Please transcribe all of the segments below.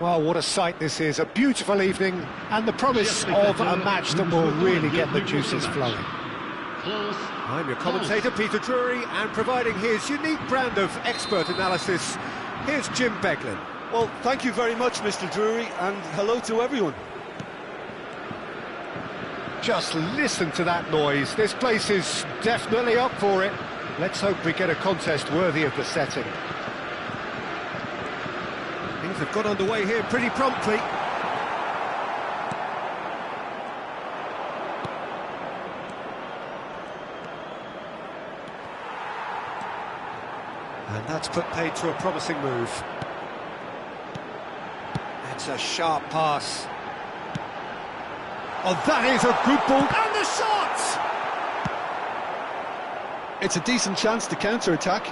Well, what a sight this is. A beautiful evening and the promise of a match that will really get the juices flowing. I'm your commentator, Peter Drury, and providing his unique brand of expert analysis, here's Jim Beglin. Well, thank you very much, Mr. Drury, and hello to everyone. Just listen to that noise. This place is definitely up for it. Let's hope we get a contest worthy of the setting. Things have got underway here pretty promptly. And that's put paid to a promising move. It's a sharp pass. Oh, that is a good ball. And the shot! It's a decent chance to counter-attack.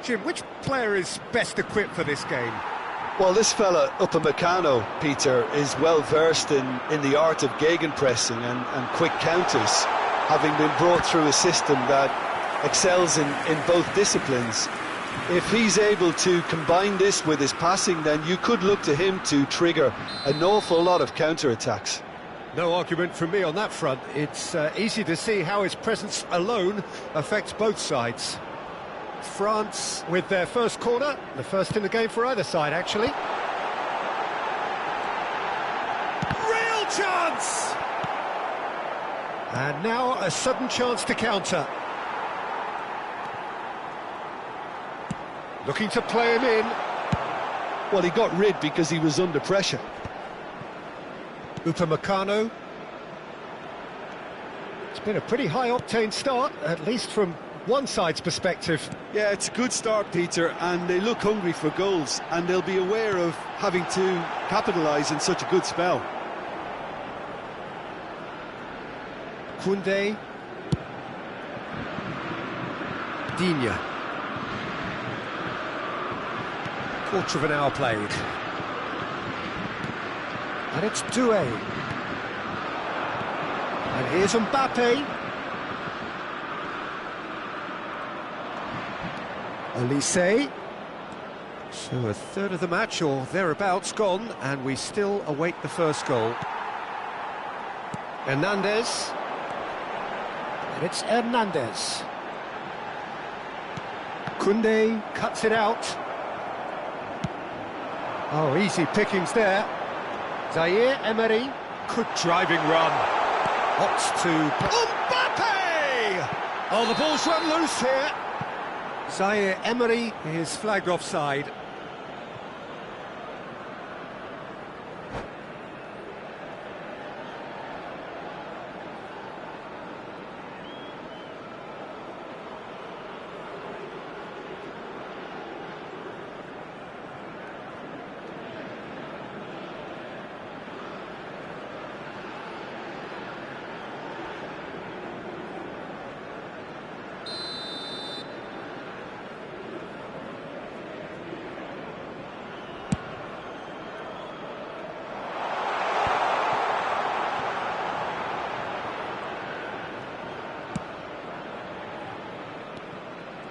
Jim, which player is best equipped for this game? Well, this fella, Upamecano, Peter, is well versed in the art of gegenpressing and quick counters, having been brought through a system that excels in both disciplines. If he's able to combine this with his passing, then you could look to him to trigger an awful lot of counter-attacks. No argument from me on that front. It's easy to see how his presence alone affects both sides. France with their first corner, the first in the game for either side, actually. Real chance! And now a sudden chance to counter. Looking to play him in. Well, he got rid because he was under pressure. Upamecano. It's been a pretty high-octane start, at least from one side's perspective. Yeah, it's a good start, Peter, and they look hungry for goals, and they'll be aware of having to capitalise in such a good spell. Koundé. Digne. Quarter of an hour played. And it's Doué. And here's Mbappe. Olise. So a third of the match or thereabouts gone, and we still await the first goal. Hernandez. And it's Hernandez. Koundé cuts it out. Oh, easy pickings there. Zaire Emery. Good driving run. Opts to... Mbappe! Oh, the ball's run loose here. Zaire Emery is flagged offside.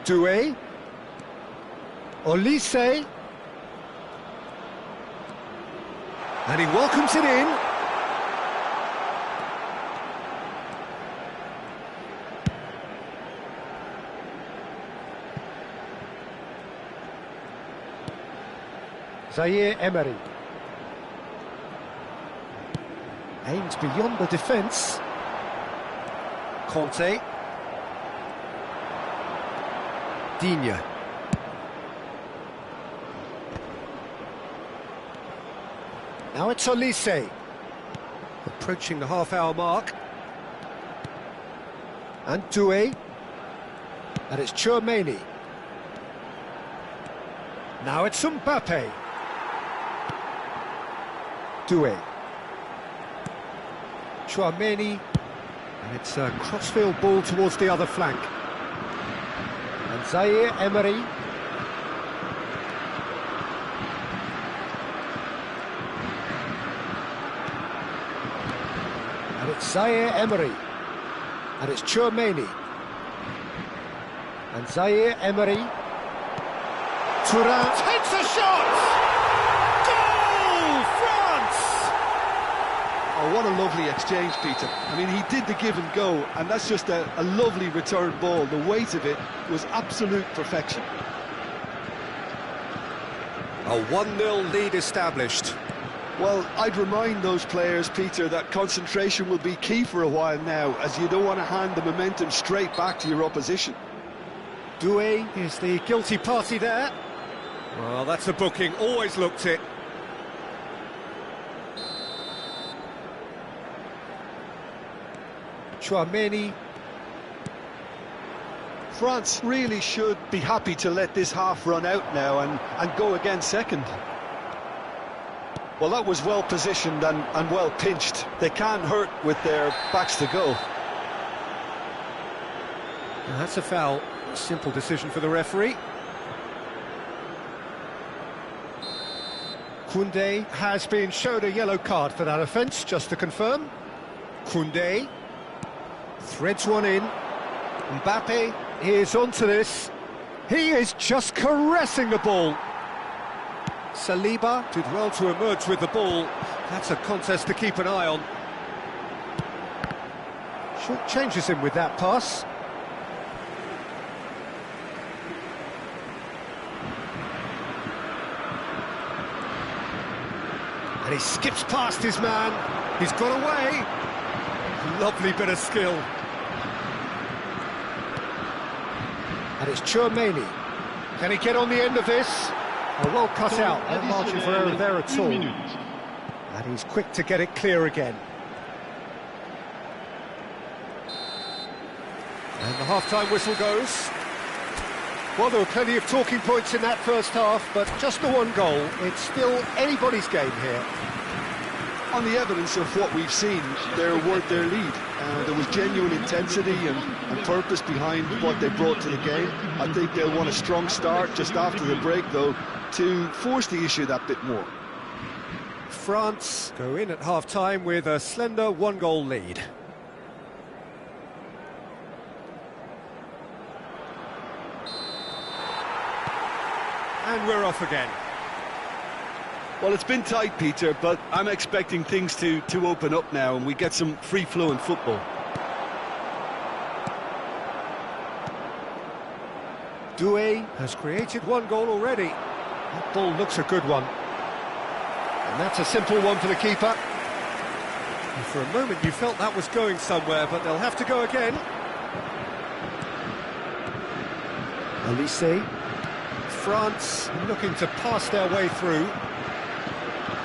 Doué. Olise. And he welcomes it in. Zaire Emery. Aims beyond the defence. Conte. Digne. Now it's Olise. Approaching the half-hour mark. And Doué. And it's Tchouaméni. Now it's Mbappe. Doué. Tchouaméni. And it's a crossfield ball towards the other flank. And Zaire Emery. And it's Zaire Emery. And it's Tchouaméni. And Zaire Emery. Thuram takes a shot! Goal! France! Oh, what a lovely exchange, Peter. I mean, he did the give and go, and that's just a lovely return ball. The weight of it was absolute perfection. A 1-0 lead established. Well, I'd remind those players, Peter, that concentration will be key for a while now, as you don't want to hand the momentum straight back to your opposition. Doué is the guilty party there. Well, that's a booking, always looked it. Tchouaméni. France really should be happy to let this half run out now and go again second. Well, that was well positioned and well pinched. They can't hurt with their backs to go. Now, that's a foul. A simple decision for the referee. Koundé has been shown a yellow card for that offence, just to confirm. Koundé threads one in. Mbappe is onto this. He is just caressing the ball. Saliba did well to emerge with the ball. That's a contest to keep an eye on. Short changes him with that pass. And he skips past his man. He's got away. Lovely bit of skill. And it's Tchouaméni. Can he get on the end of this? Oh, well cut out. No margin for error there at all. And he's quick to get it clear again. And the half-time whistle goes. Well, there were plenty of talking points in that first half, but just the one goal. It's still anybody's game here. On the evidence of what we've seen, they're worth their lead. There was genuine intensity and purpose behind what they brought to the game. I think they'll want a strong start just after the break, though, to force the issue that bit more. France go in at half-time with a slender one-goal lead. And we're off again. Well, it's been tight, Peter, but I'm expecting things to open up now and we get some free-flowing football. Doué has created one goal already. That ball looks a good one. And that's a simple one for the keeper. And for a moment you felt that was going somewhere, but they'll have to go again. Olise. France looking to pass their way through.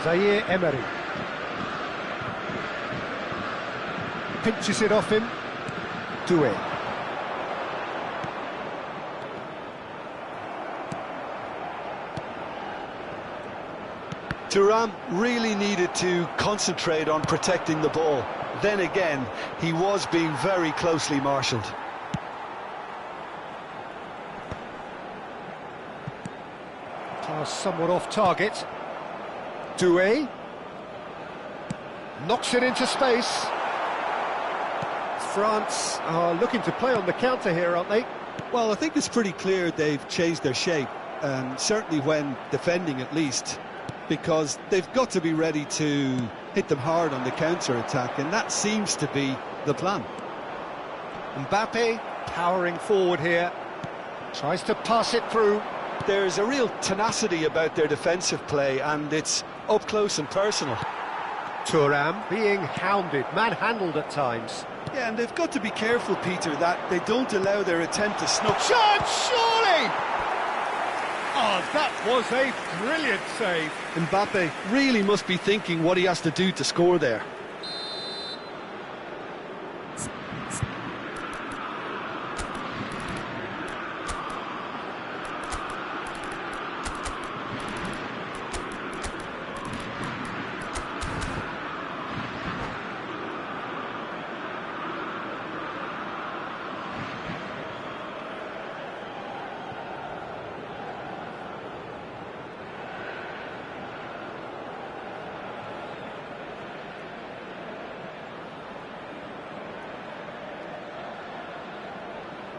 Zaire Emery pinches it off him. Doué. Thuram really needed to concentrate on protecting the ball. Then again, he was being very closely marshalled. Pass somewhat off target. Doué knocks it into space. France are looking to play on the counter here, aren't they? Well, I think it's pretty clear they've changed their shape, certainly when defending at least, because they've got to be ready to hit them hard on the counter-attack, and that seems to be the plan. Mbappe powering forward here, tries to pass it through. There's a real tenacity about their defensive play, and it's up close and personal. Thuram being hounded, manhandled at times. Yeah, and they've got to be careful, Peter, that they don't allow their attempt to snuff. Chance, surely! Oh, that was a brilliant save. Mbappe really must be thinking what he has to do to score there.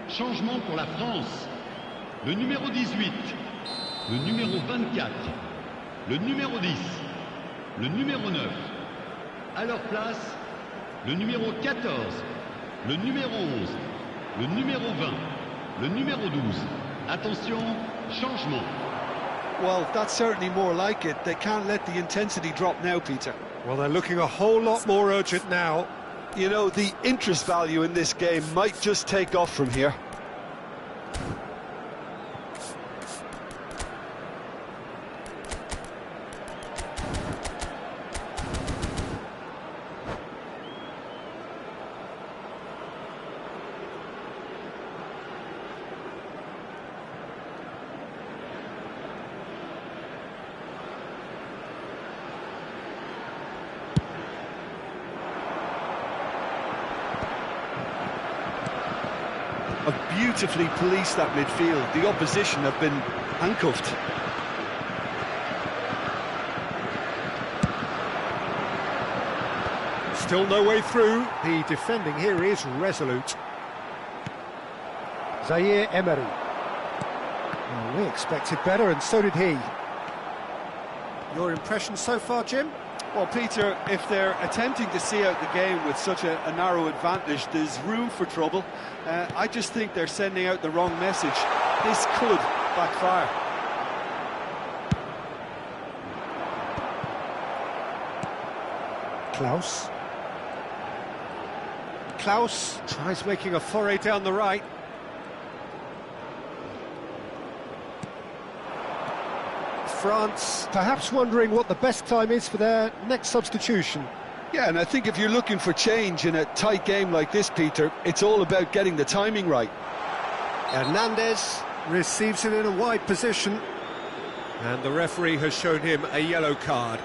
Changement pour la France. Le numéro 18. le numéro 24, le numéro 10, le numéro 9. À leur place, le numéro 14, le numéro 11, le numéro 20, le numéro 12. Attention, changement. Well, that's certainly more like it. They can't let the intensity drop now, Peter. Well, they're looking a whole lot more urgent now. You know, the interest value in this game might just take off from here. Have beautifully policed that midfield. The opposition have been handcuffed. Still no way through. The defending here is resolute. Zaire Emery. Well, we expected better, and so did he. Your impression so far, Jim? Well, Peter, if they're attempting to see out the game with such a narrow advantage, there's room for trouble. I just think they're sending out the wrong message. This could backfire. Klaus. Klaus tries making a foray down the right. France perhaps wondering what the best time is for their next substitution. Yeah, and I think if you're looking for change in a tight game like this, Peter, it's all about getting the timing right. Hernandez receives it in a wide position, and the referee has shown him a yellow card.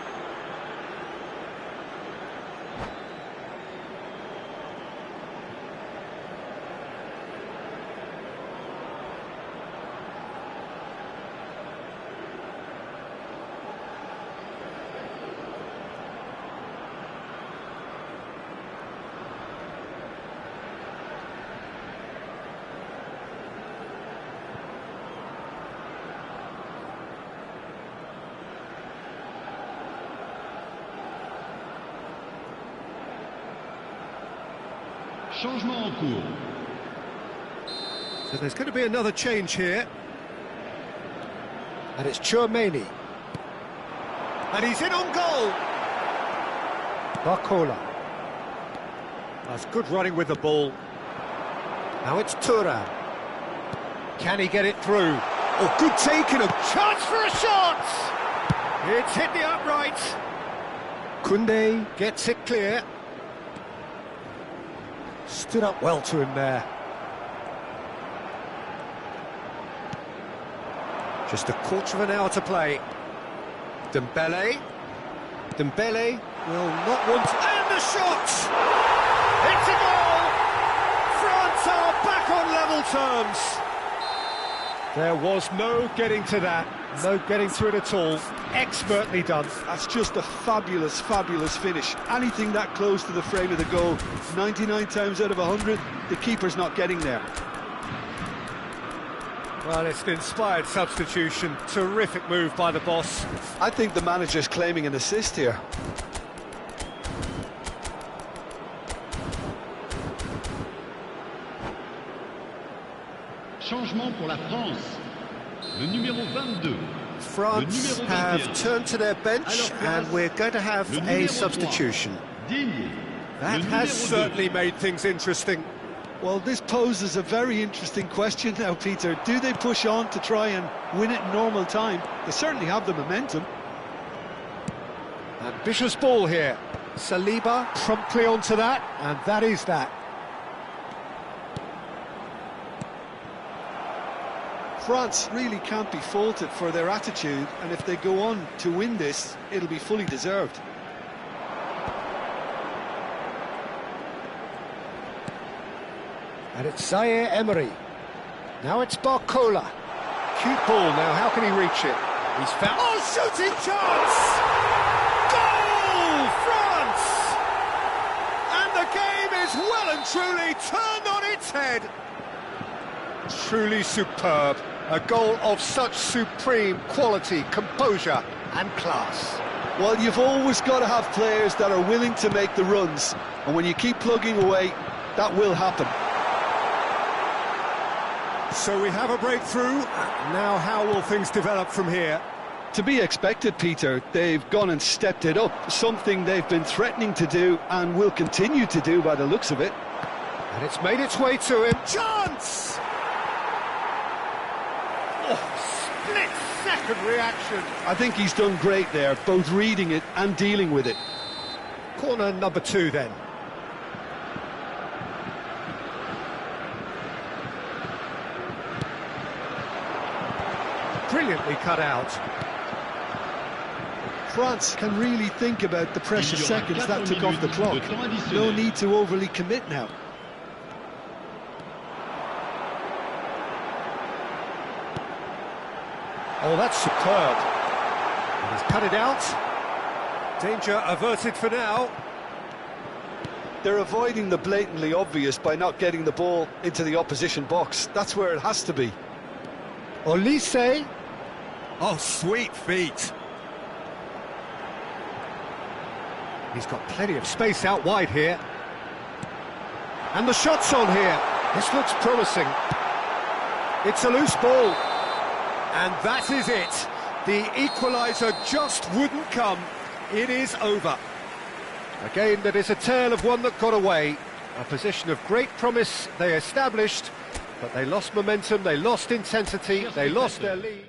Changement en cours. So there's going to be another change here. And it's Tchouaméni. And he's in on goal. Barcola. That's good running with the ball. Now it's Thuram. Can he get it through? Oh, good taking, a chance for a shot! It's hit the upright. Koundé gets it clear. Stood up well to him there. Just a quarter of an hour to play. Dembele. Dembele will not want to... And the shot! It's a goal! France are back on level terms. There was no getting to that. No getting to it at all. Expertly done. That's just a fabulous, fabulous finish. Anything that close to the frame of the goal, 99 times out of 100, the keeper's not getting there. Well, it's an inspired substitution. Terrific move by the boss. I think the manager's claiming an assist here. Changement pour la France. Le numéro 22. France have turned to their bench, and we're going to have a substitution. That has certainly made things interesting. Well, this poses a very interesting question now, Peter. Do they push on to try and win it in normal time? They certainly have the momentum. Ambitious ball here. Saliba promptly onto that, and that is that. France really can't be faulted for their attitude, and if they go on to win this, it'll be fully deserved. And it's Zaire Emery. Now it's Barcola. Cute ball now, how can he reach it? He's found... Oh, shooting chance! Goal! France! And the game is well and truly turned on its head. Truly superb. A goal of such supreme quality, composure and class. Well, you've always got to have players that are willing to make the runs, and when you keep plugging away, that will happen. So we have a breakthrough. Now how will things develop from here? To be expected, Peter. They've gone and stepped it up, something they've been threatening to do and will continue to do by the looks of it. And it's made its way to him. Chance! Oh, split-second reaction. I think he's done great there, both reading it and dealing with it. Corner number 2 then. Brilliantly cut out. France can really think about the precious seconds that took off the clock. No need to overly commit now. Oh, that's superb. And he's cut it out. Danger averted for now. They're avoiding the blatantly obvious by not getting the ball into the opposition box. That's where it has to be. Olise. Oh, sweet feet. He's got plenty of space out wide here. And the shot's on here. This looks promising. It's a loose ball. And that is it. The equaliser just wouldn't come. It is over. A game that is a tale of one that got away. A position of great promise they established, but they lost momentum, they lost intensity, they lost their lead.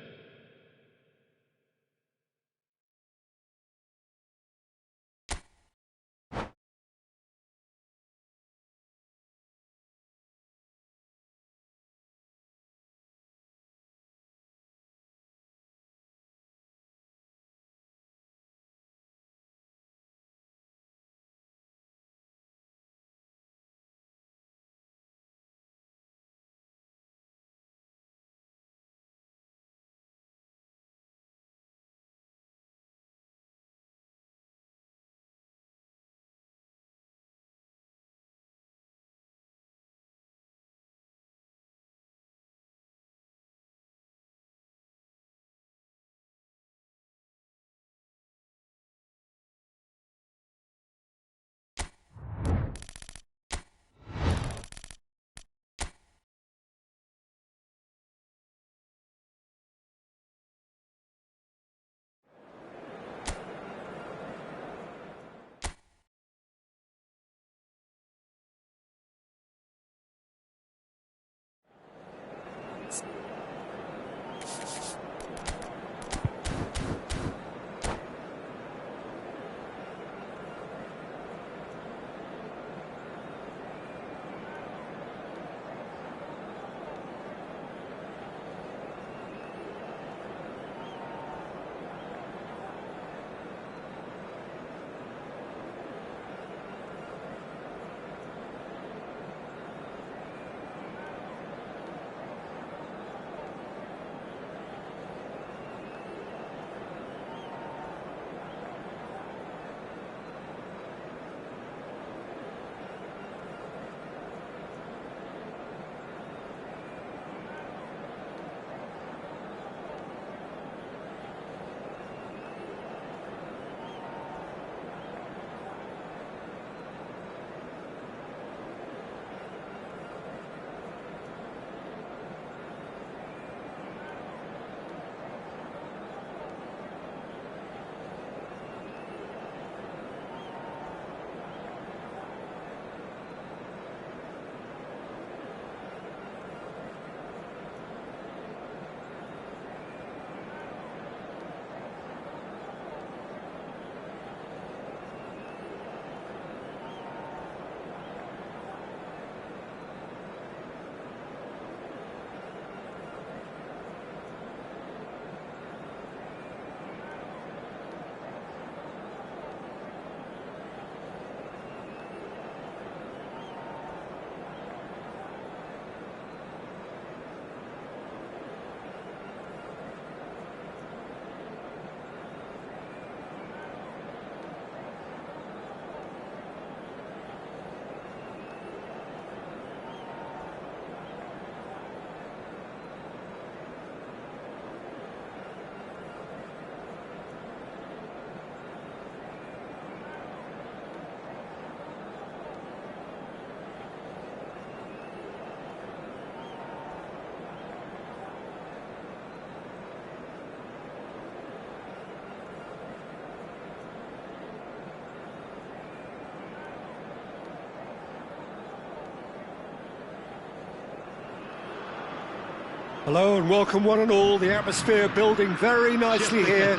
Hello and welcome one and all. The atmosphere building very nicely here.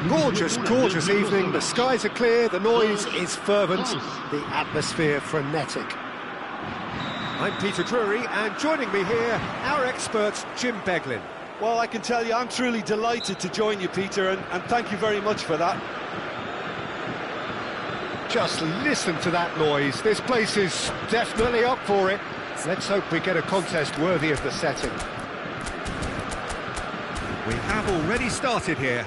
Gorgeous, gorgeous evening. The skies are clear, the noise is fervent, the atmosphere frenetic. I'm Peter Drury, and joining me here, our expert, Jim Beglin. Well, I can tell you I'm truly delighted to join you, Peter, and thank you very much for that. Just listen to that noise. This place is definitely up for it. Let's hope we get a contest worthy of the setting. We have already started here.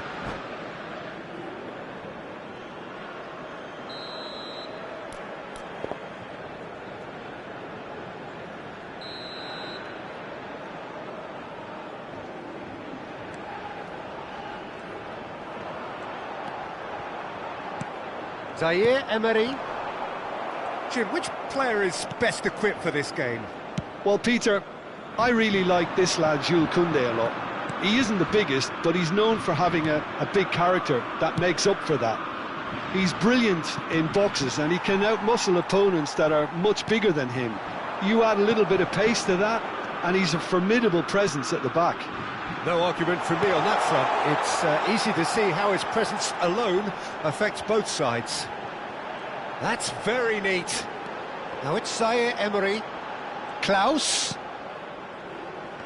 Zaire Emery. Jim, which player is best equipped for this game? Well, Peter, I really like this lad, Jules Koundé, a lot. He isn't the biggest, but he's known for having a big character that makes up for that. He's brilliant in boxes, and he can outmuscle opponents that are much bigger than him. You add a little bit of pace to that, and he's a formidable presence at the back. No argument from me on that front. It's easy to see how his presence alone affects both sides. That's very neat. Now it's Zaire Emery, Klaus,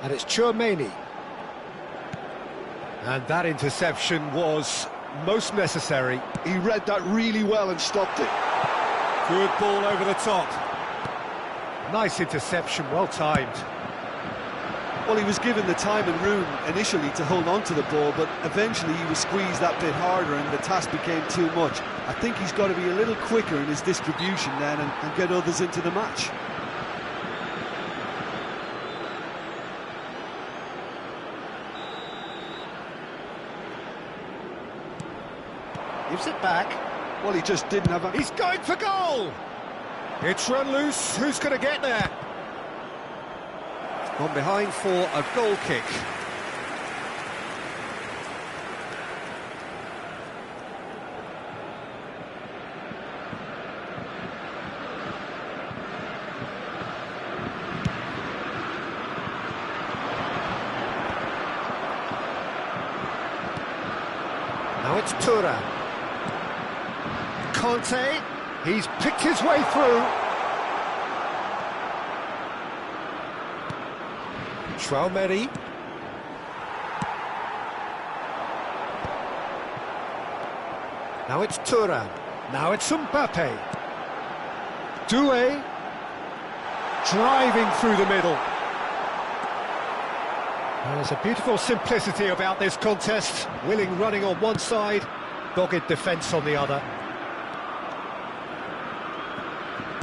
and it's Tchouaméni. And that interception was most necessary. He read that really well and stopped it. Good ball over the top. Nice interception, well timed. Well, he was given the time and room initially to hold on to the ball, but eventually he was squeezed that bit harder and the task became too much. I think he's got to be a little quicker in his distribution then and get others into the match. Gives it back. Well, he just didn't have a... He's going for goal! It's run loose. Who's going to get there? Gone behind for a goal kick. Now it's Thuram. Conte, he's picked his way through. Tchouaméni. Now it's Thuram. Now it's Mbappe. Doué. Driving through the middle. There's a beautiful simplicity about this contest. Willing running on one side, dogged defence on the other.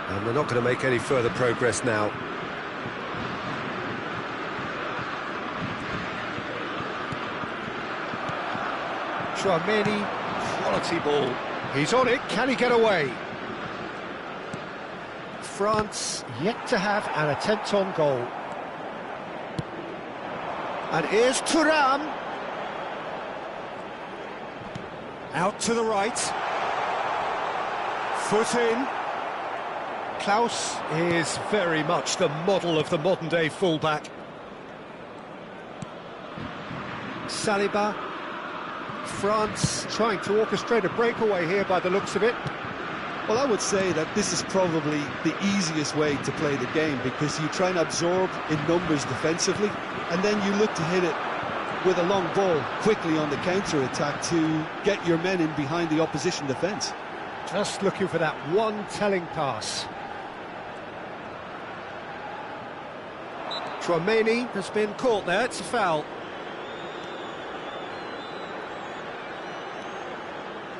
And they're not going to make any further progress now. Tchouaméni, quality ball. He's on it, can he get away? France yet to have an attempt on goal. And here's Thuram. Out to the right. Foot in. Klaus is very much the model of the modern-day fullback. Saliba. France trying to orchestrate a breakaway here by the looks of it. Well, I would say that this is probably the easiest way to play the game because you try and absorb in numbers defensively and then you look to hit it with a long ball quickly on the counter-attack to get your men in behind the opposition defence. Just looking for that one telling pass. Tchouaméni has been caught there, it's a foul.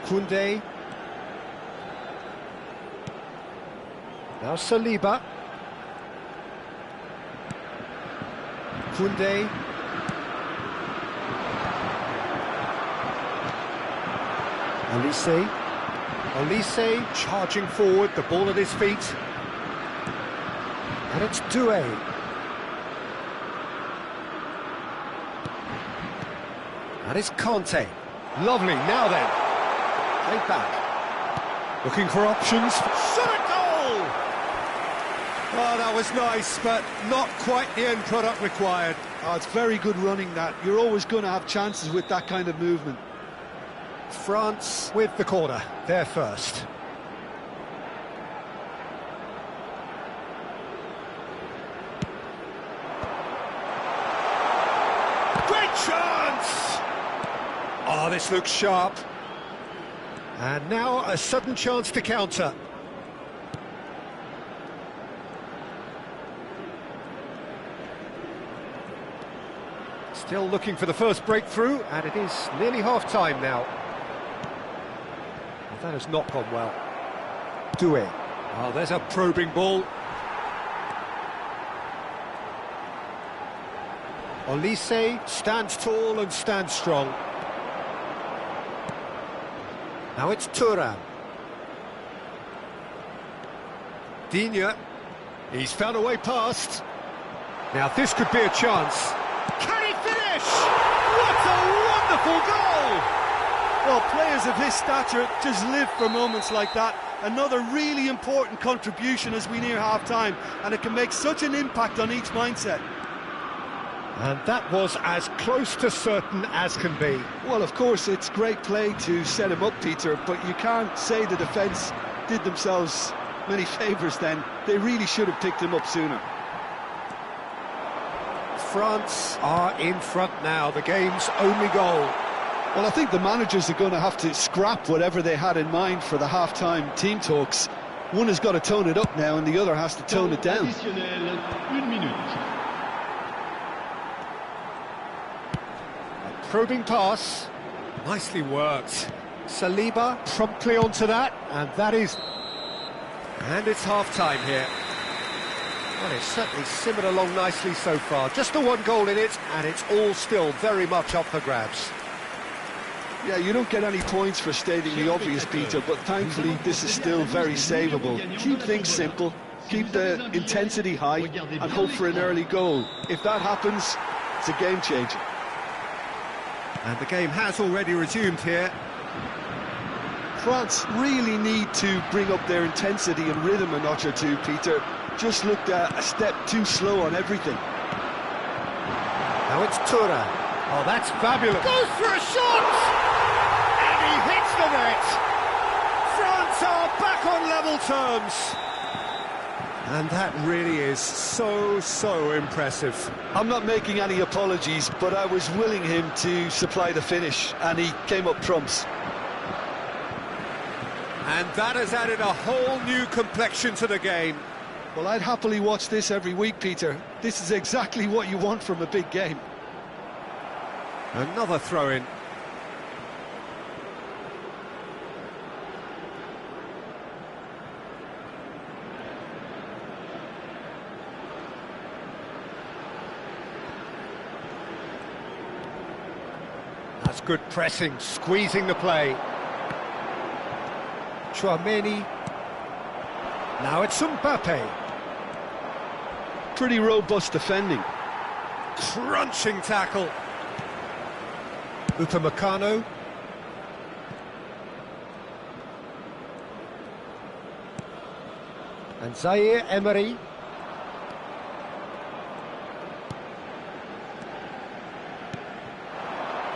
Koundé. Now Saliba. Koundé. Olise charging forward, the ball at his feet. And it's Doué. And it's Conte. Lovely, now then. Played back. Looking for options. Shot a goal! Oh, that was nice, but not quite the end product required. Oh, it's very good running that. You're always going to have chances with that kind of movement. France with the corner, they're first. Great chance! Oh, this looks sharp. And now a sudden chance to counter. Still looking for the first breakthrough, and it is nearly half-time now. Well, that has not gone well. Doué. Oh, there's a probing ball. Olise stands tall and stands strong. Now it's Thuram. Digne. He's found a way past. Now this could be a chance. Can he finish? What a wonderful goal! Well, players of his stature just live for moments like that. Another really important contribution as we near half-time, and it can make such an impact on each mindset. And that was as close to certain as can be. Well, of course, it's great play to set him up, Peter, but you can't say the defence did themselves many favours then. They really should have picked him up sooner. France are in front now, the game's only goal. Well, I think the managers are going to have to scrap whatever they had in mind for the half-time team talks. One has got to tone it up now and the other has to tone it down. Une minute. Probing pass, nicely worked. Saliba promptly onto that, and that is... And it's half-time here. Well, it's certainly simmered along nicely so far. Just the one goal in it, and it's all still very much up for grabs. Yeah, you don't get any points for stating the obvious, Peter, but thankfully this is still very savable. Keep things simple, keep the intensity high, and hope for an early goal. If that happens, it's a game changer. And the game has already resumed here. France really need to bring up their intensity and rhythm a notch or two, Peter. Just looked a step too slow on everything. Now it's Thuram. Oh, that's fabulous. Goes for a shot! And he hits the net! France are back on level terms. And that really is so impressive. I'm not making any apologies, but I was willing him to supply the finish, and he came up trumps. And that has added a whole new complexion to the game. Well, I'd happily watch this every week, Peter. This is exactly what you want from a big game. Another throw-in. That's good pressing, squeezing the play. Tchouaméni. Now it's Mbappe. Pretty robust defending. Crunching tackle. Upamecano. And Zaire Emery.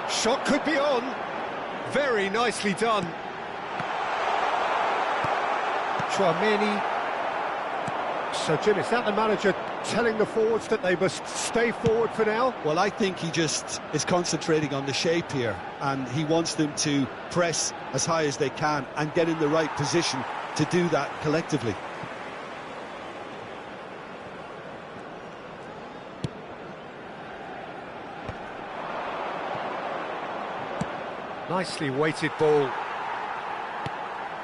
Shot could be on. Very nicely done. Tchouaméni. So, Jim, is that the manager telling the forwards that they must stay forward for now? Well, I think he just is concentrating on the shape here, and he wants them to press as high as they can and get in the right position to do that collectively. Nicely weighted ball.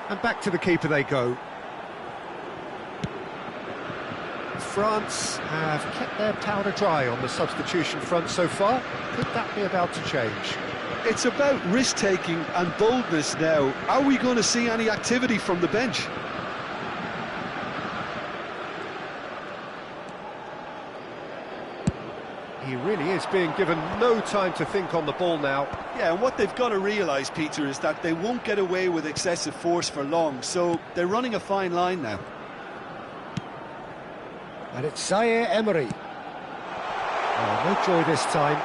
And back to the keeper they go. France have kept their powder dry on the substitution front so far. Could that be about to change? It's about risk-taking and boldness now. Are we going to see any activity from the bench? He really is being given no time to think on the ball now. Yeah, and what they've got to realise, Peter, is that they won't get away with excessive force for long, so they're running a fine line now. And it's Zaire Emery. Oh, no joy this time.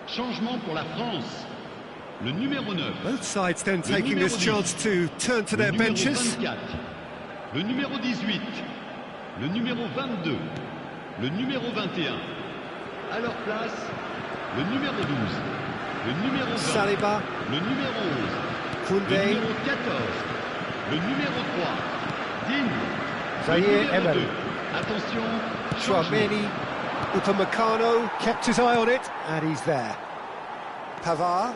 Changement pour la France. Le numéro 9. Both sides then taking this chance to turn to their benches. Le numéro 24. Le numéro 18. Le numéro 22. Le numéro 21. À leur place, le numéro 12. Le numéro 20. Saliba. Le numéro 11. Koundé. Le numéro 14. Le numéro 3. Digne. Zaire Emery. 2. Attention. Changement. Chouameni. Upamecano kept his eye on it, and he's there. Pavard.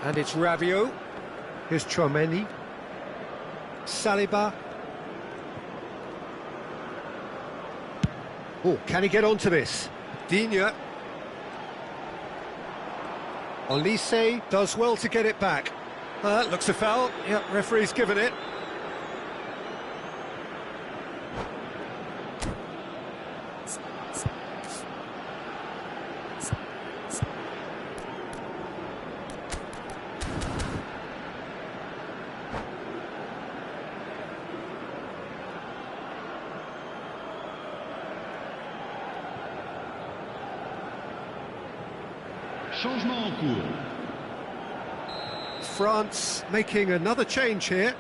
And it's Rabiot. Here's Chouameni. Saliba. Oh, can he get onto this? Digne. Olise does well to get it back. Looks a foul. Yep, referee's given it. Changement en cours. France making another change here.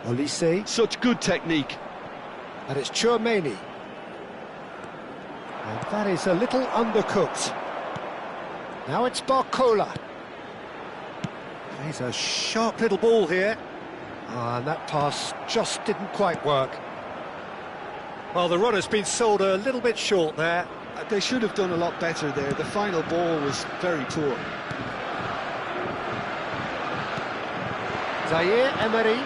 Olise. Such good technique. And it's Chouameni. And that is a little undercooked. Now it's Barcola. He's a sharp little ball here. And that pass just didn't quite work. Well, the runner's been sold a little bit short there. They should have done a lot better there. The final ball was very poor. Zaire Emery.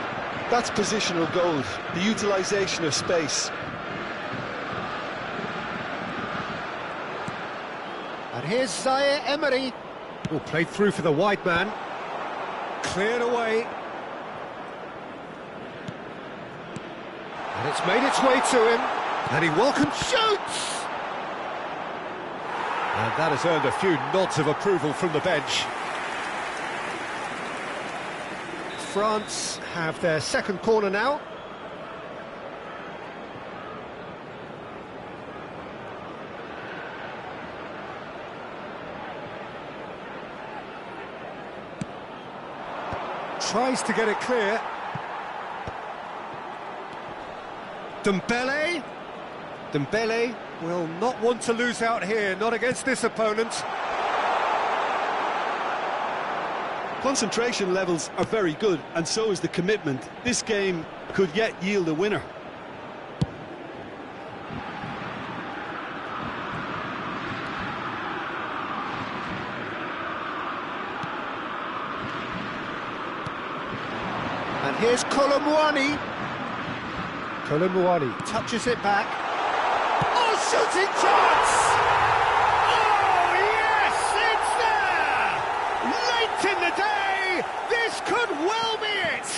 That's positional gold, the utilisation of space. And here's Zaire Emery. Oh, played through for the wide man. Cleared away. And it's made its way to him. And he welcome shoots! And that has earned a few nods of approval from the bench. France have their second corner now. Tries to get it clear. Dembele. Dembele will not want to lose out here, not against this opponent. Concentration levels are very good, and so is the commitment. This game could yet yield a winner. And here's Kolo Muani. Kolo Muani touches it back. Oh, shooting chance! Oh, yes, it's there! Late in the day, this could well be it!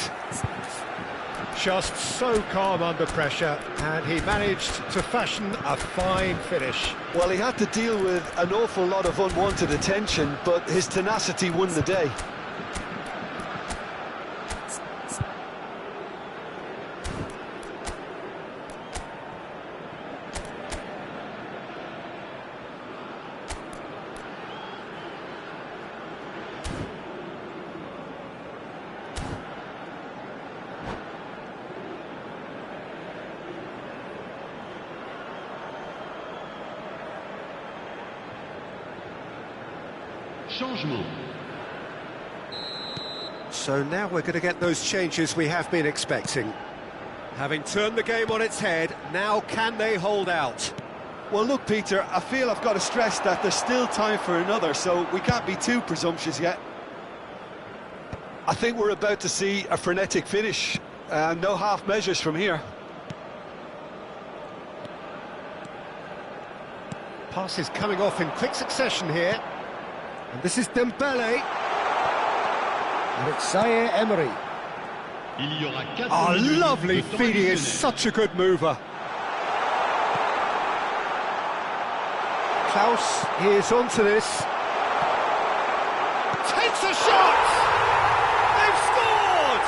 Just so calm under pressure, and he managed to fashion a fine finish. Well, he had to deal with an awful lot of unwanted attention, but his tenacity won the day. Changement. So now we're going to get those changes we have been expecting. Having turned the game on its head, now can they hold out? Well, look, Peter, I feel I've got to stress that there's still time for another, so we can't be too presumptuous yet. I think we're about to see a frenetic finish. No half measures from here. Passes coming off in quick succession here. And this is Dembele. And it's Zaire Emery. Il y aura 4 Oh, minutes lovely de temps feed, he is additionnel. such a good mover. Klaus, he is onto this. Takes a shot! They've scored!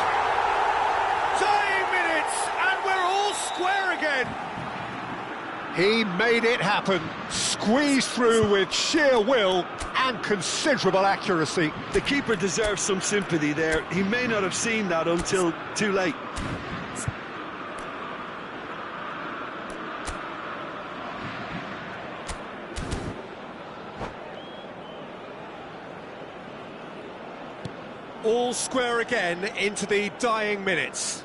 Dying minutes, and we're all square again. He made it happen. Squeezed through with sheer will and considerable accuracy. The keeper deserves some sympathy there. He may not have seen that until too late. All square again into the dying minutes.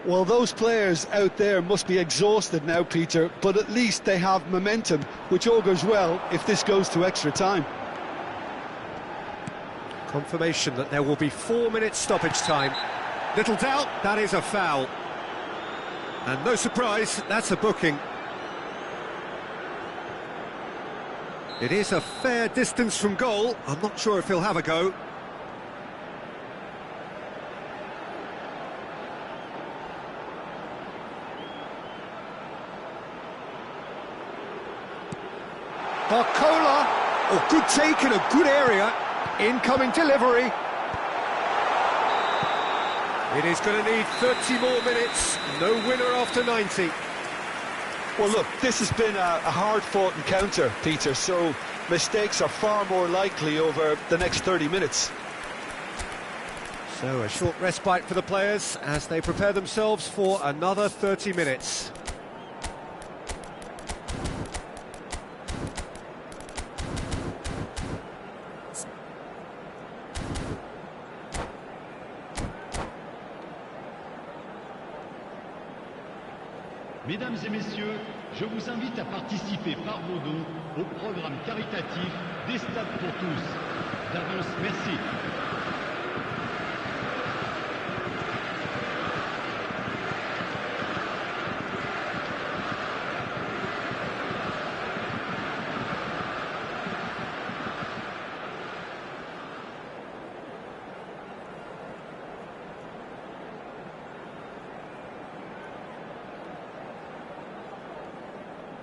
Well, those players out there must be exhausted now, Peter, but at least they have momentum, which augurs well if this goes to extra time. Confirmation that there will be 4 minutes stoppage time. Little doubt, that is a foul. And no surprise, that's a booking. It is a fair distance from goal. I'm not sure if he'll have a go. Barcola, oh, good take in a good area. Incoming delivery. It is going to need 30 more minutes. No winner after 90. Well, look, this has been a hard-fought encounter, Peter, so mistakes are far more likely over the next 30 minutes. So a short respite for the players as they prepare themselves for another 30 minutes. Mesdames et messieurs, je vous invite à participer par vos dons au programme caritatif des Stades pour tous. D'avance, merci.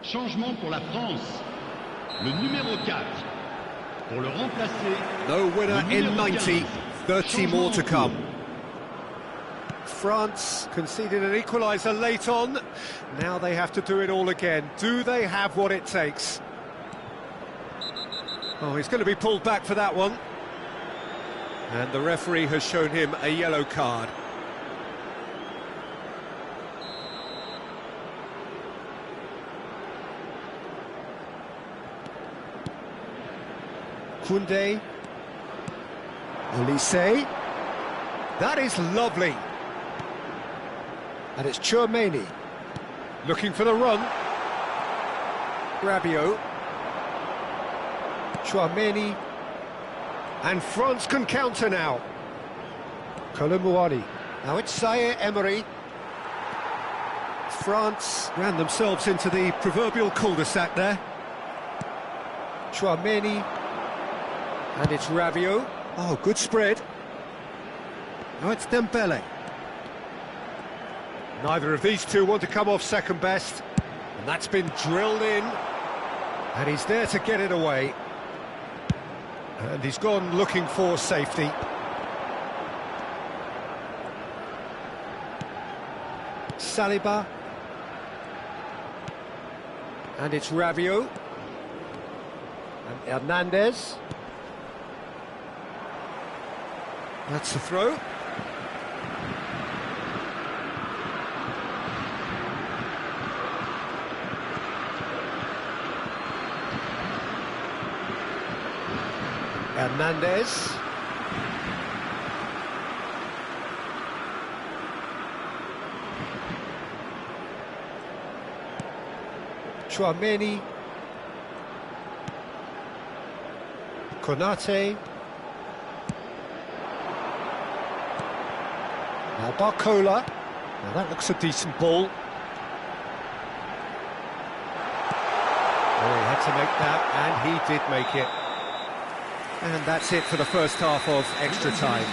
Changement pour la France. Le numéro 4. Pour le remplacer. No winner le numéro in 90. 15. 30 more to Changement en come. cours. France conceded an equaliser late on. Now they have to do it all again. Do they have what it takes? Oh, he's going to be pulled back for that one. And the referee has shown him a yellow card. Koundé. Olise. That is lovely. And it's Tchouaméni. Looking for the run. Rabiot. Tchouaméni. And France can counter now. Kolomouani. Now it's Zaire Emery. France ran themselves into the proverbial cul-de-sac there. Tchouaméni. And it's Rabiot. Oh, good spread. Now it's Dembele. Neither of these two want to come off second best. And that's been drilled in. And he's there to get it away. And he's gone looking for safety. Saliba. And it's Rabiot. And Hernandez. That's the throw. Hernandez. Tchouaméni. Konate. Now Barcola. Now that looks a decent ball. Oh, he had to make that, and he did make it. And that's it for the first half of extra time.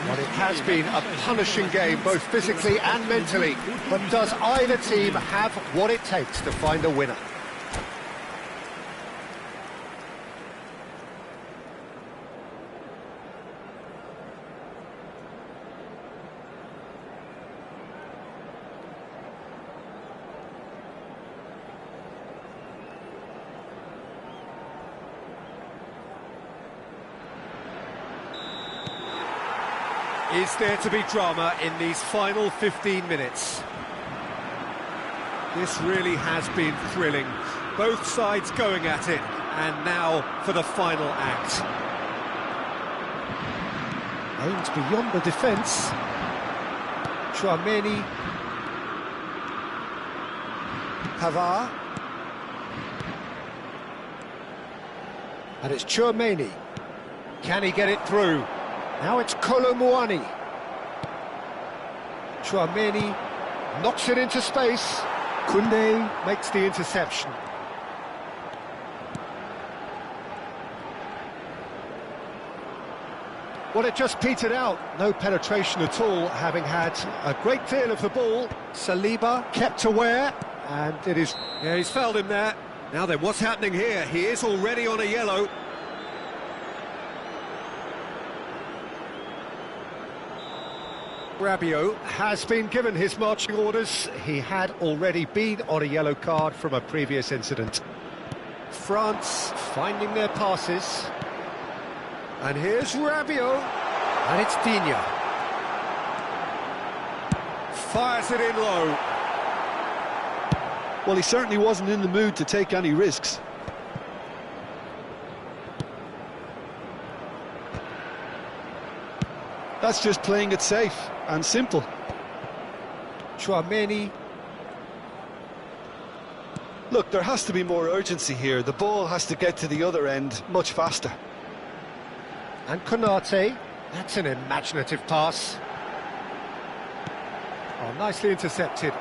Well, it has been a punishing game, both physically and mentally. But does either team have what it takes to find a winner? Is there to be drama in these final 15 minutes? This really has been thrilling. Both sides going at it, and now for the final act. Aimed beyond the defence. Tchouaméni. Pavard. And it's Tchouaméni. Can he get it through? Now it's Kolo Muani. Tchouaméni knocks it into space. Koundé makes the interception. Well, it just petered out. No penetration at all, having had a great deal of the ball. Saliba kept aware, and it is... Yeah, he's fouled him there. Now then, what's happening here? He is already on a yellow. Rabiot has been given his marching orders. He had already been on a yellow card from a previous incident. France finding their passes. And here's Rabiot. And it's Digne. Fires it in low. Well, he certainly wasn't in the mood to take any risks. That's just playing it safe and simple. Tchouaméni. Look, there has to be more urgency here. The ball has to get to the other end much faster. And Konate. That's an imaginative pass. Oh, nicely intercepted.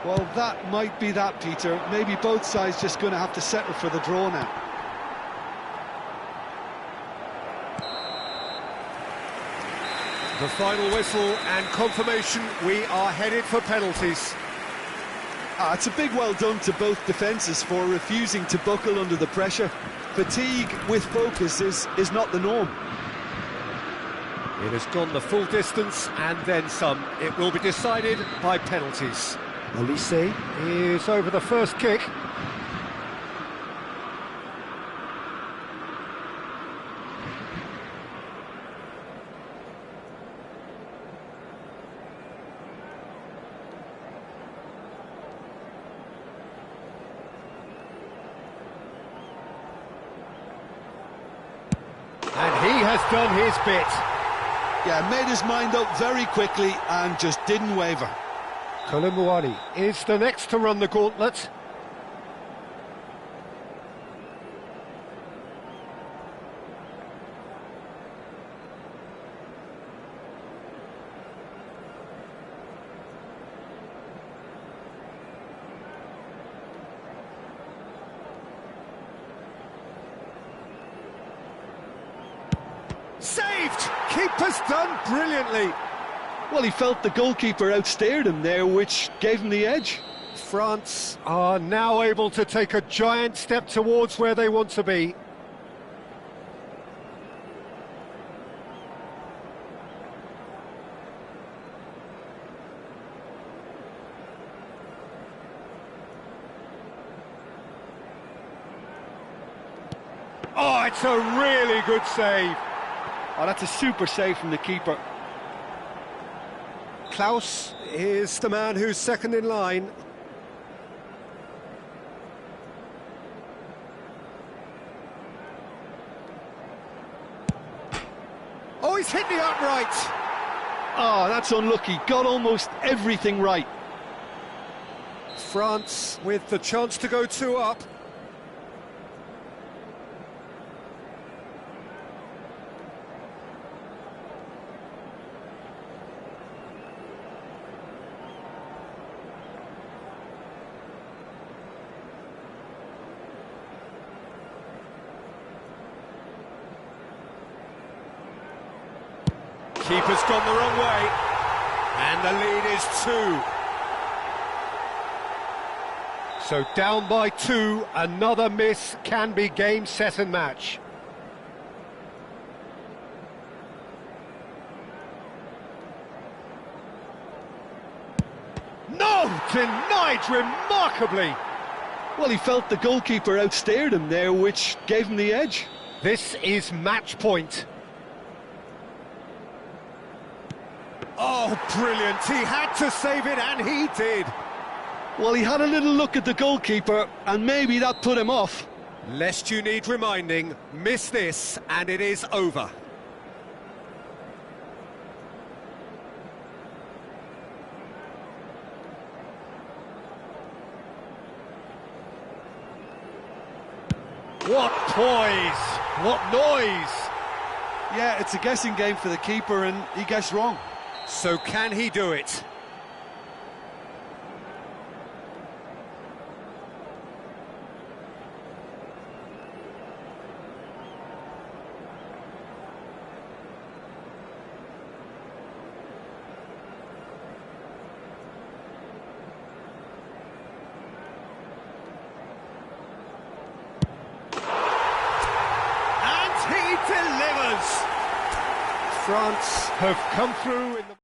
Well, that might be that, Peter. Maybe both sides just going to have to settle for the draw now. The final whistle and confirmation, we are headed for penalties. It's a big well done to both defences for refusing to buckle under the pressure. Fatigue with focus is not the norm. It has gone the full distance and then some. It will be decided by penalties. Olise is over the first kick. And he has done his bit. Yeah, made his mind up very quickly and just didn't waver. Kolo Muani is the next to run the gauntlet. Saved! Keeper's done brilliantly. Well, he felt the goalkeeper outsteered him there, which gave him the edge. France are now able to take a giant step towards where they want to be. Oh, it's a really good save. Oh, that's a super save from the keeper. Klaus is the man who's second in line. Oh, he's hit the upright. Oh, that's unlucky. Got almost everything right. France with the chance to go 2 up. Keeper's gone the wrong way, and the lead is 2. So down by 2, another miss can be game, set and match. No! Denied remarkably! Well, he felt the goalkeeper outstared him there, which gave him the edge. This is match point. Oh, brilliant! He had to save it, and he did. Well, he had a little look at the goalkeeper, and maybe that put him off. Lest you need reminding, miss this, and it is over. What poise! What noise! Yeah, it's a guessing game for the keeper, and he guessed wrong. So can he do it? And he delivers! France have come through in the...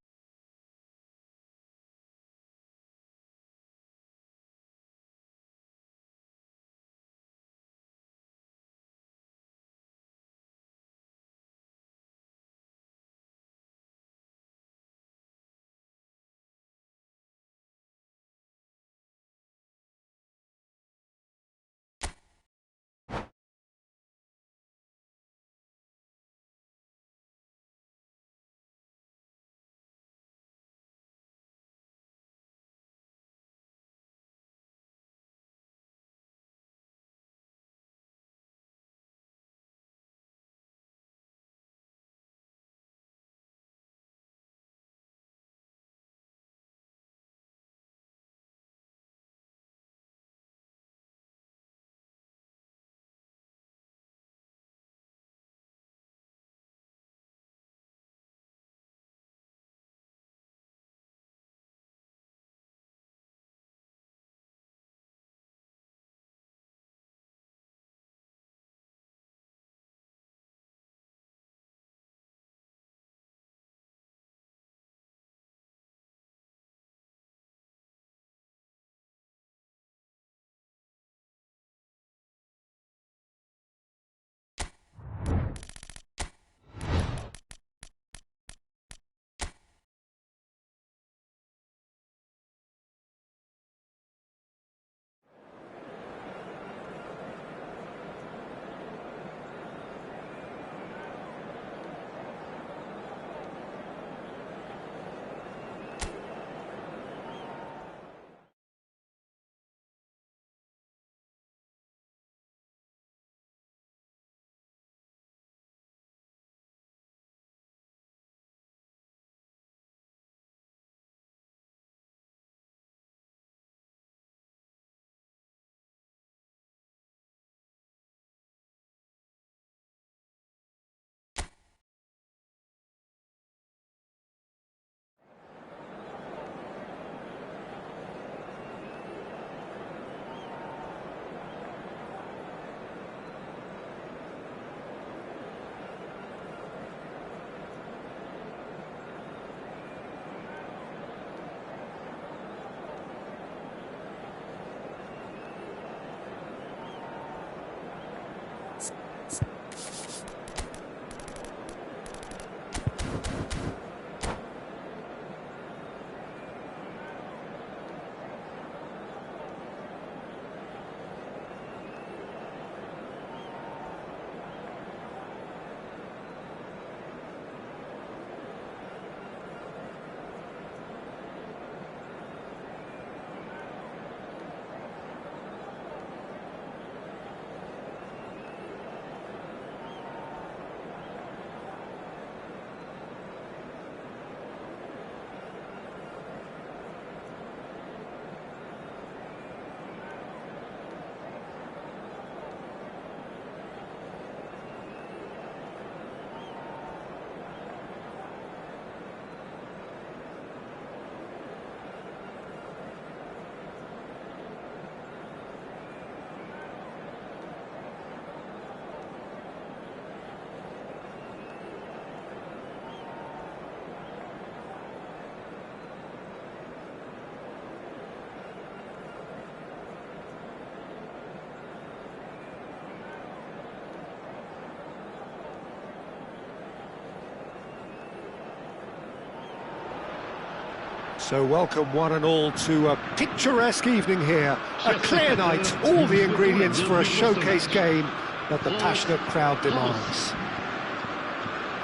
So welcome one and all to a picturesque evening here. A clear night, all the ingredients for a showcase game that the passionate crowd demands.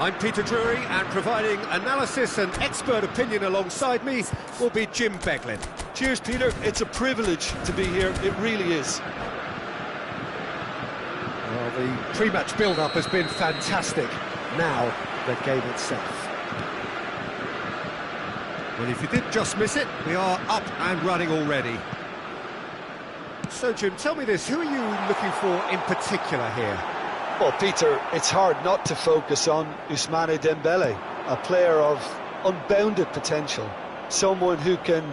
I'm Peter Drury, and providing analysis and expert opinion alongside me will be Jim Beglin. Cheers, Peter. It's a privilege to be here. It really is. Well, the pre-match build-up has been fantastic. Now, the game itself. Well, if you did just miss it, we are up and running already. So, Jim, tell me this, who are you looking for in particular here? Well, Peter, it's hard not to focus on Ousmane Dembele, a player of unbounded potential, someone who can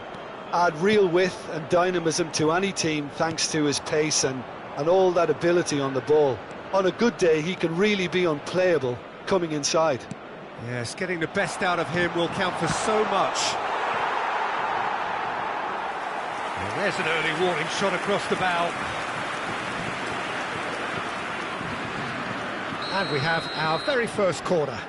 add real width and dynamism to any team thanks to his pace and all that ability on the ball. On a good day, he can really be unplayable coming inside. Yes, getting the best out of him will count for so much. Well, there's an early warning shot across the bow. And we have our very first corner.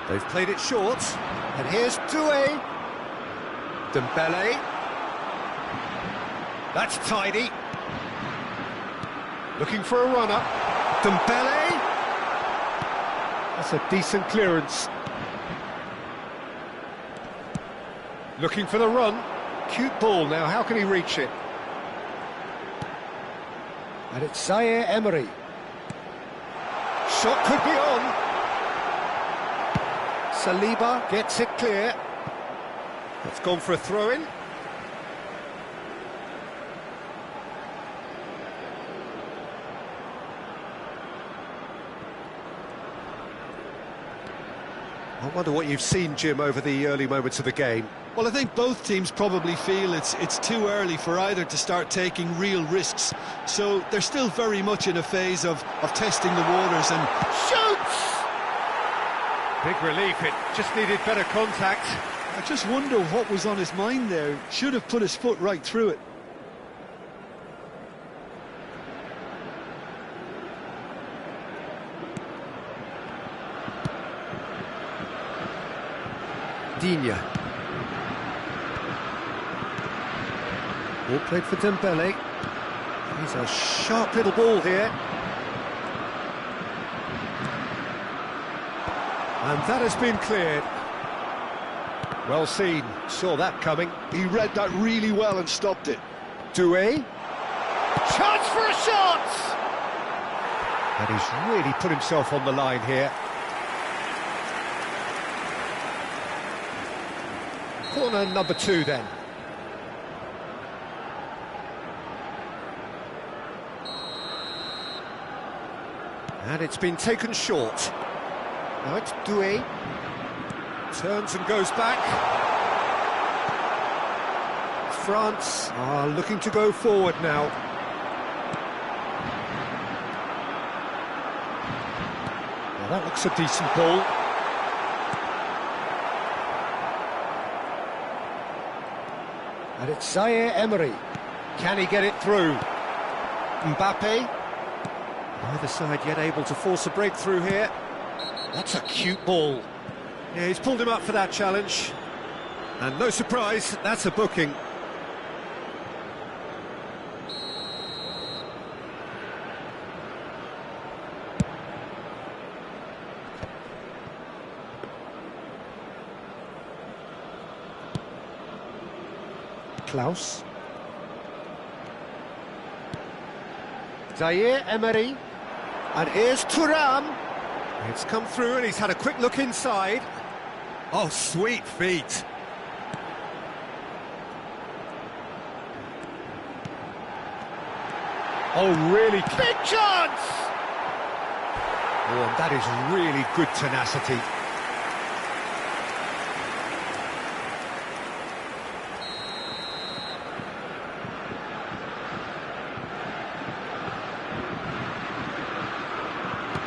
They've played it short, and here's Doué. Dembele. That's tidy. Looking for a runner. Dembele. That's a decent clearance. Looking for the run. Cute ball now, how can he reach it? And it's Zaire Emery. Shot could be on. Saliba gets it clear. It's gone for a throw-in. I wonder what you've seen, Jim, over the early moments of the game. Well, I think both teams probably feel it's too early for either to start taking real risks. So they're still very much in a phase of testing the waters and... Shoots! Big relief, it just needed better contact. I just wonder what was on his mind there. Should have put his foot right through it. Digne. Ball played for Dembele. He's a sharp little ball here. And that has been cleared. Well seen, saw that coming. He read that really well and stopped it. Doué. Chance for a shot! And he's really put himself on the line here. Corner number 2 then. And it's been taken short. Now it's Doué. Turns and goes back. France are looking to go forward now. Well, that looks a decent ball. And it's Zaire Emery. Can he get it through? Mbappe. Neither side yet able to force a breakthrough here. That's a cute ball. Yeah, he's pulled him up for that challenge. And no surprise, that's a booking. Klaus. Zaire Emery. And here's Thuram. It's come through and he's had a quick look inside. Oh, sweet feet. Oh, really big chance! Oh, and that is really good tenacity.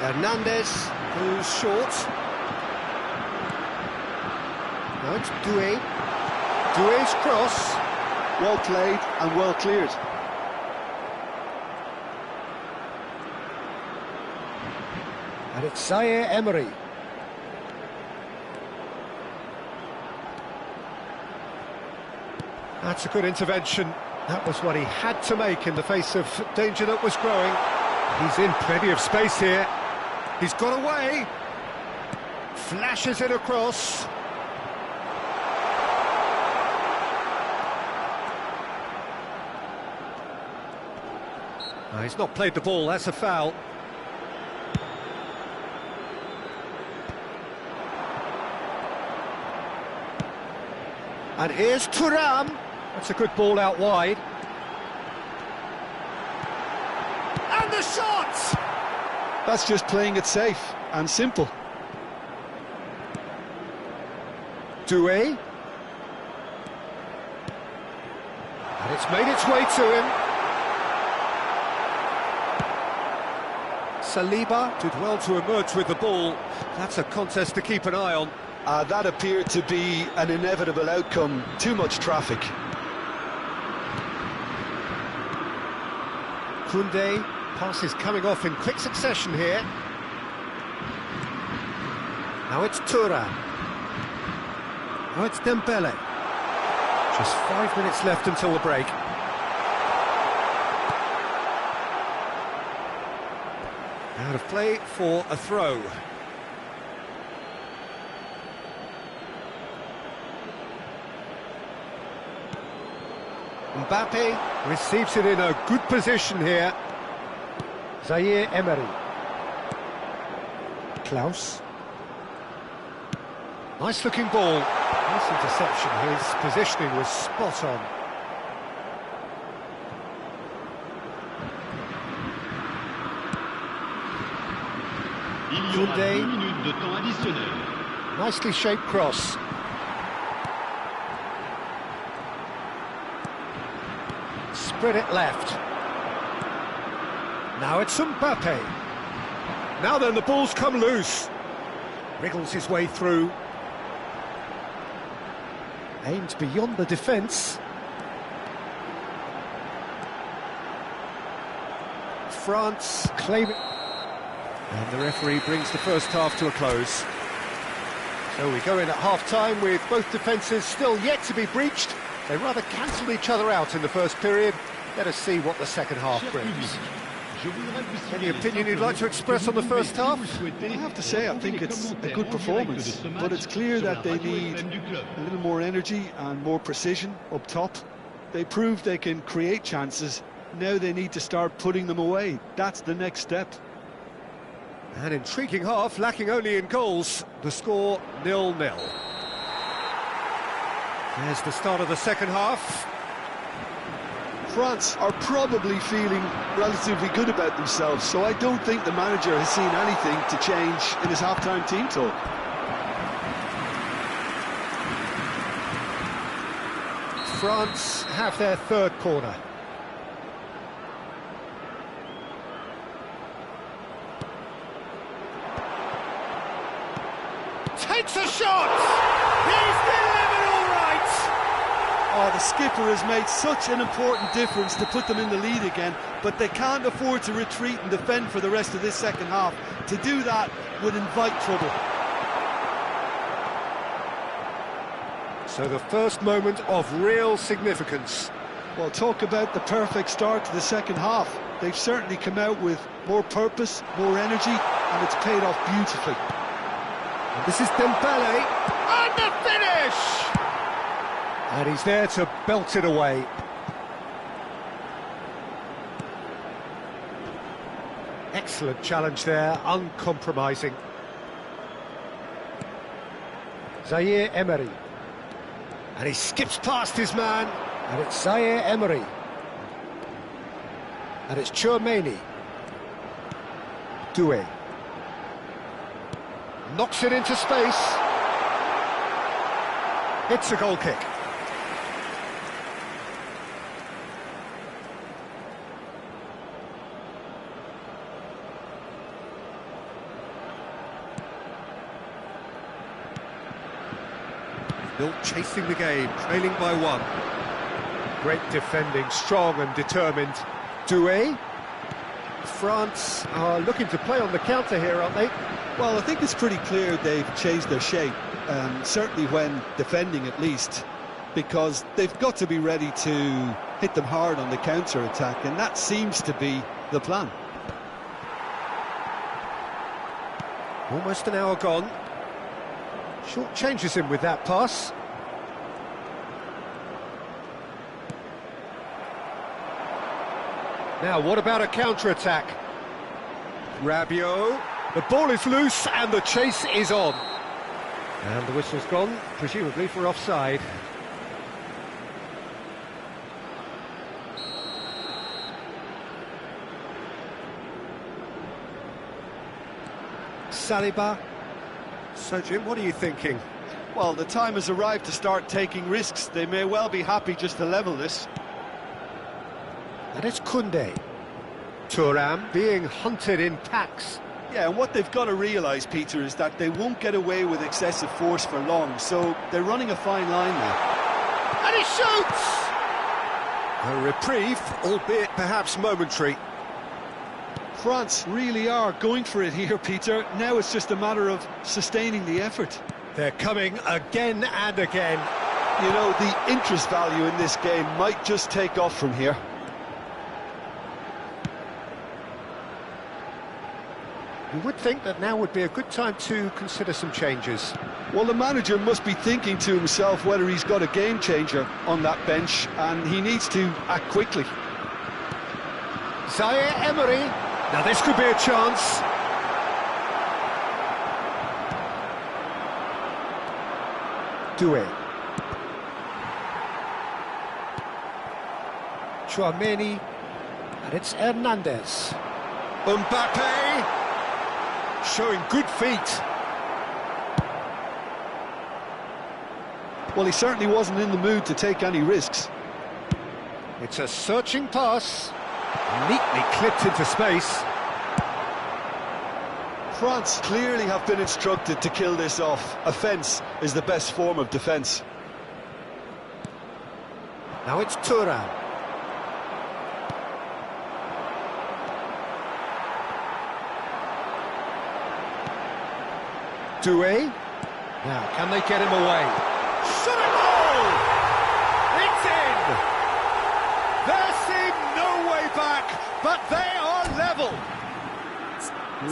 Hernandez, who's short. Now it's Doué. Doué's cross. Well played and well cleared. And it's Zaire Emery. That's a good intervention. That was what he had to make in the face of danger that was growing. He's in plenty of space here. He's got away. Flashes it across. He's not played the ball, that's a foul. And here's Thuram. That's a good ball out wide. And the shot! That's just playing it safe and simple. Doué. And it's made its way to him. Saliba did well to emerge with the ball. That's a contest to keep an eye on. That appeared to be an inevitable outcome. Too much traffic. Koundé, passes coming off in quick succession here. Now it's Thuram. Now it's Dembele. Just 5 minutes left until the break. Out of play for a throw. Mbappe receives it in a good position here. Zaire Emery. Klaus. Nice looking ball. Nice interception. His positioning was spot on. Il y aura 2 minutes de temps additionnel. Nicely shaped cross. Spread it left. Now it's Mbappe. Now then, the ball's come loose. Wriggles his way through. Aimed beyond the defence. France claim it. And the referee brings the first half to a close. So we go in at half-time with both defences still yet to be breached. They rather cancelled each other out in the first period. Let us see what the second half brings. Any opinion you'd like to express on the first half? I have to say, I think it's a good performance, but it's clear that they need a little more energy and more precision up top. They proved they can create chances. Now they need to start putting them away. That's the next step. An intriguing half, lacking only in goals. The score 0-0. There's the start of the second half. France are probably feeling relatively good about themselves, so I don't think the manager has seen anything to change in his half-time team talk. France have their third corner. Takes a shot! He's delivered all right! Oh, the skipper has made such an important difference to put them in the lead again, but they can't afford to retreat and defend for the rest of this second half. To do that would invite trouble. So the first moment of real significance. Well, talk about the perfect start to the second half. They've certainly come out with more purpose, more energy, and it's paid off beautifully. And this is Dembele, and the finish! And he's there to belt it away. Excellent challenge there, uncompromising. Zaire Emery. And he skips past his man, and it's Zaire Emery. And it's Tchouaméni. Doué. Knocks it into space. It's a goal kick. Still chasing the game, trailing by 1. Great defending, strong and determined. Doué. France are looking to play on the counter here, aren't they? Well, I think it's pretty clear they've changed their shape, certainly when defending at least, because they've got to be ready to hit them hard on the counter-attack, and that seems to be the plan. Almost an hour gone. Short changes him with that pass. Now, what about a counter-attack? Rabiot. The ball is loose and the chase is on. And the whistle's gone, presumably for offside. Saliba. So, Jim, what are you thinking? Well, the time has arrived to start taking risks. They may well be happy just to level this. And it's Koundé. Thuram being hunted in packs. Yeah, and what they've got to realise, Peter, is that they won't get away with excessive force for long, so they're running a fine line now. And he shoots! A reprieve, albeit perhaps momentary. France really are going for it here, Peter. Now it's just a matter of sustaining the effort. They're coming again and again. You know, the interest value in this game might just take off from here. You would think that now would be a good time to consider some changes. Well, the manager must be thinking to himself whether he's got a game changer on that bench, and he needs to act quickly. Zaire Emery. Now this could be a chance. Doué. Chouameni. And it's Hernandez. Mbappe. Showing good feet. Well, he certainly wasn't in the mood to take any risks. It's a searching pass. Neatly clipped into space. France clearly have been instructed to kill this off. Offence is the best form of defence. Now it's Thuram. Doué. Now, can they get him away? Shot it goal! It's in! There seemed no way back, but they are level.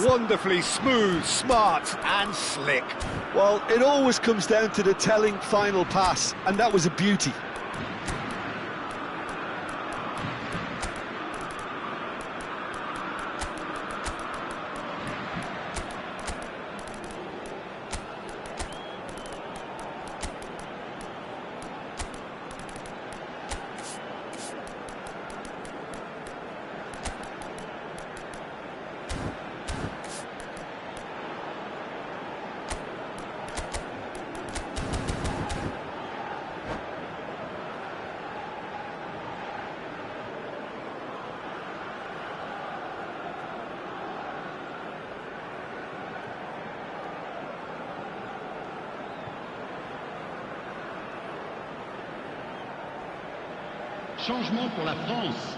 Wonderfully smooth, smart and slick. Well, it always comes down to the telling final pass, and that was a beauty. Changement pour la France.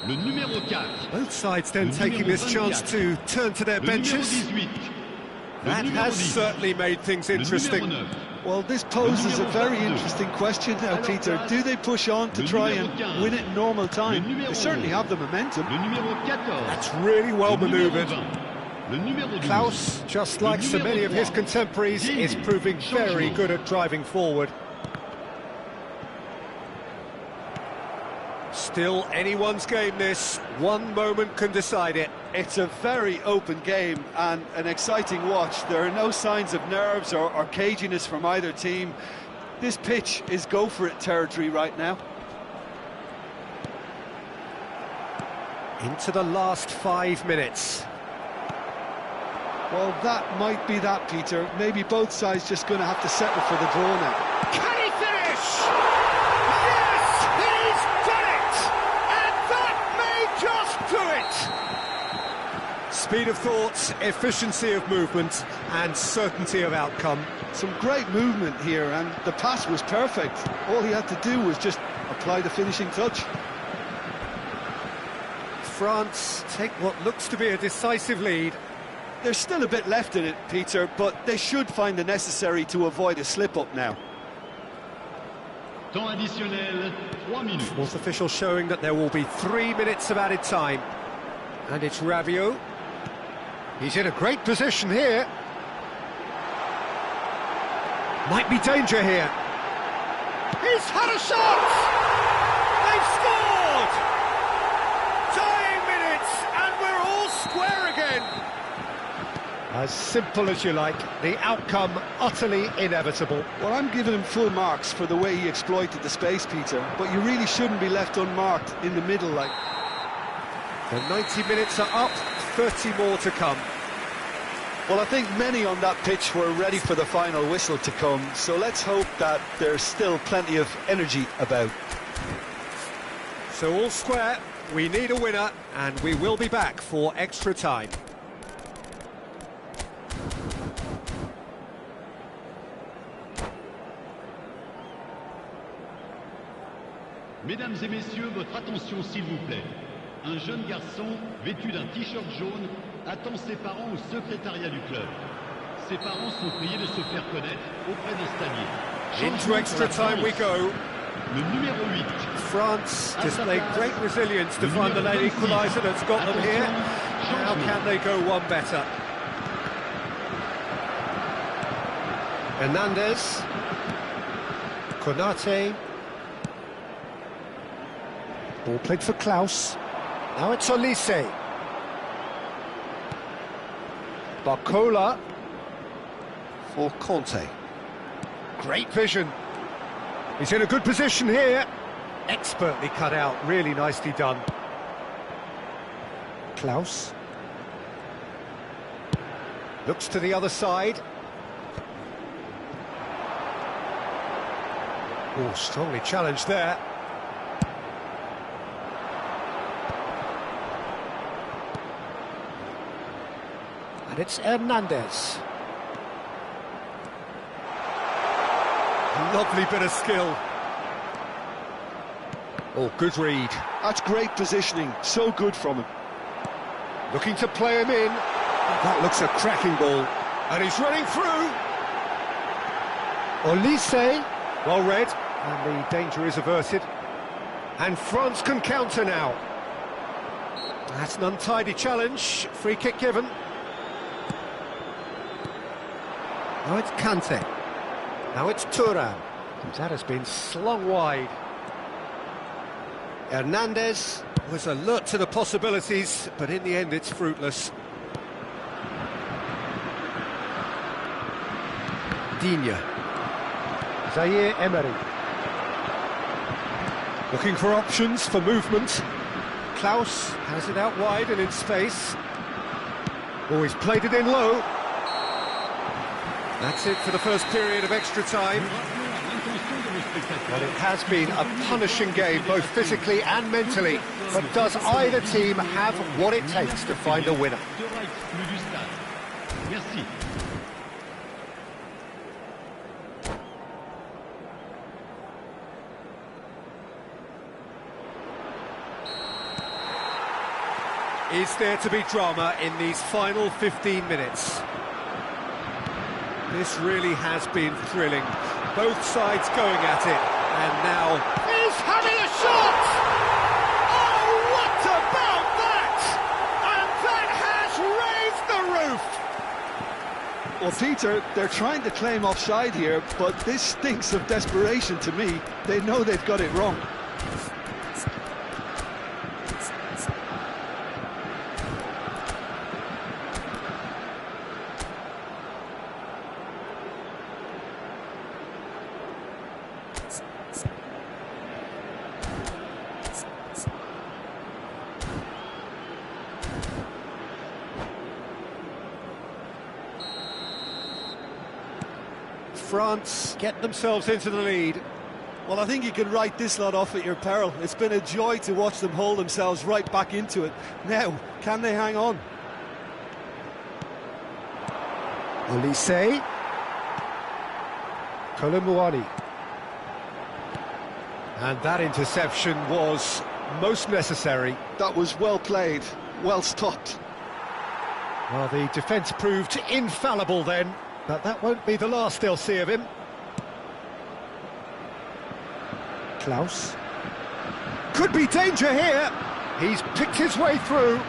Le numéro 4. Both sides then taking this chance to turn to their benches. That has certainly made things interesting. Well, this poses a very interesting question now, Peter. Do they push on to try and win it in normal time? They certainly have the momentum. That's really well manoeuvred. Klaus, just like so many of his contemporaries, is proving very good at driving forward. Still anyone's game this. One moment can decide it. It's a very open game and an exciting watch. There are no signs of nerves or caginess from either team. This pitch is go-for-it territory right now. Into the last 5 minutes. Well, that might be that, Peter. Maybe both sides just going to have to settle for the draw now. Can he finish? Yes, he's done it! And that may just do it! Speed of thought, efficiency of movement, and certainty of outcome. Some great movement here, and the pass was perfect. All he had to do was just apply the finishing touch. France take what looks to be a decisive lead. There's still a bit left in it, Peter, but they should find the necessary to avoid a slip-up now. Temps additionnel, 3 minutes. Fourth official showing that there will be 3 minutes of added time. And it's Rabiot. He's in a great position here. Might be danger here. He's had a shot! They've scored! Dying minutes, and we're all square again. As simple as you like, the outcome utterly inevitable. Well, I'm giving him full marks for the way he exploited the space, Peter, but you really shouldn't be left unmarked in the middle like... The 90 minutes are up, 30 more to come. Well, I think many on that pitch were ready for the final whistle to come, so let's hope that there's still plenty of energy about. So all square, we need a winner, and we will be back for extra time. Mesdames et messieurs, votre attention s'il vous plaît. Un jeune garçon vêtu d'un t-shirt jaune attend ses parents au secrétariat du club. Ses parents sont priés de se faire connaître auprès des stadiers. Into extra time we go. Le numéro 8. France displayed great resilience to find the late equaliser that's got them here. How can they go one better? Hernandez. Konate. Ball played for Klaus. Now it's Olise. Barcola for Conte. Great vision. He's in a good position here. Expertly cut out, really nicely done. Klaus. Looks to the other side. Oh, strongly challenged there. And it's Hernandez. Lovely bit of skill. Oh, good read. That's great positioning, so good from him. Looking to play him in. That looks a cracking ball. And he's running through. Olise, well read, and the danger is averted. And France can counter now. That's an untidy challenge. Free kick given. Now it's Kante. Now it's Thuram. That has been slung wide. Hernandez was alert to the possibilities, but in the end it's fruitless. Digne. Zaire Emery. Looking for options for movement. Klaus has it out wide and in space. Oh, he's played it in low. That's it for the first period of extra time. Well, it has been a punishing game, both physically and mentally. But does either team have what it takes to find a winner? Merci. Is there to be drama in these final 15 minutes? This really has been thrilling. Both sides going at it, and now he's having a shot! Oh, what about that? And that has raised the roof! Well, Peter, they're trying to claim offside here, but this stinks of desperation to me. They know they've got it wrong. France get themselves into the lead. Well, I think you can write this lot off at your peril. It's been a joy to watch them hold themselves right back into it. Now, can they hang on? Olise. Kolumuani. And that interception was most necessary. That was well played, well stopped. Well, the defence proved infallible then, but that won't be the last they'll see of him. Klaus. Could be danger here. He's picked his way through.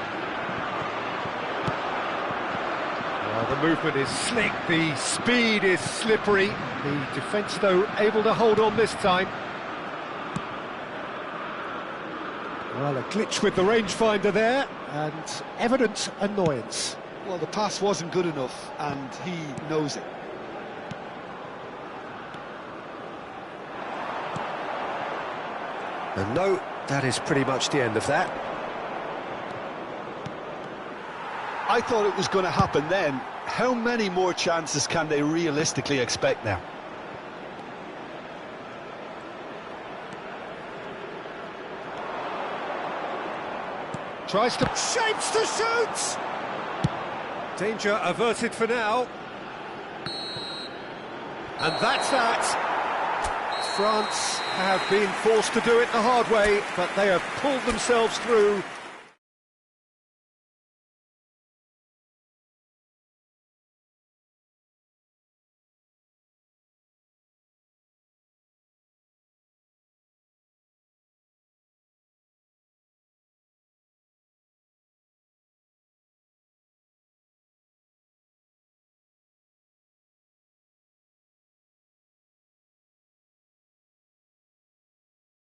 Well, the movement is slick, the speed is slippery. The defence, though, able to hold on this time. Well, a glitch with the rangefinder there, and evident annoyance. Well, the pass wasn't good enough, and he knows it. And no, that is pretty much the end of that. I thought it was going to happen then. How many more chances can they realistically expect now? Tries to... shapes to shoot! Danger averted for now. And that's that. France have been forced to do it the hard way, but they have pulled themselves through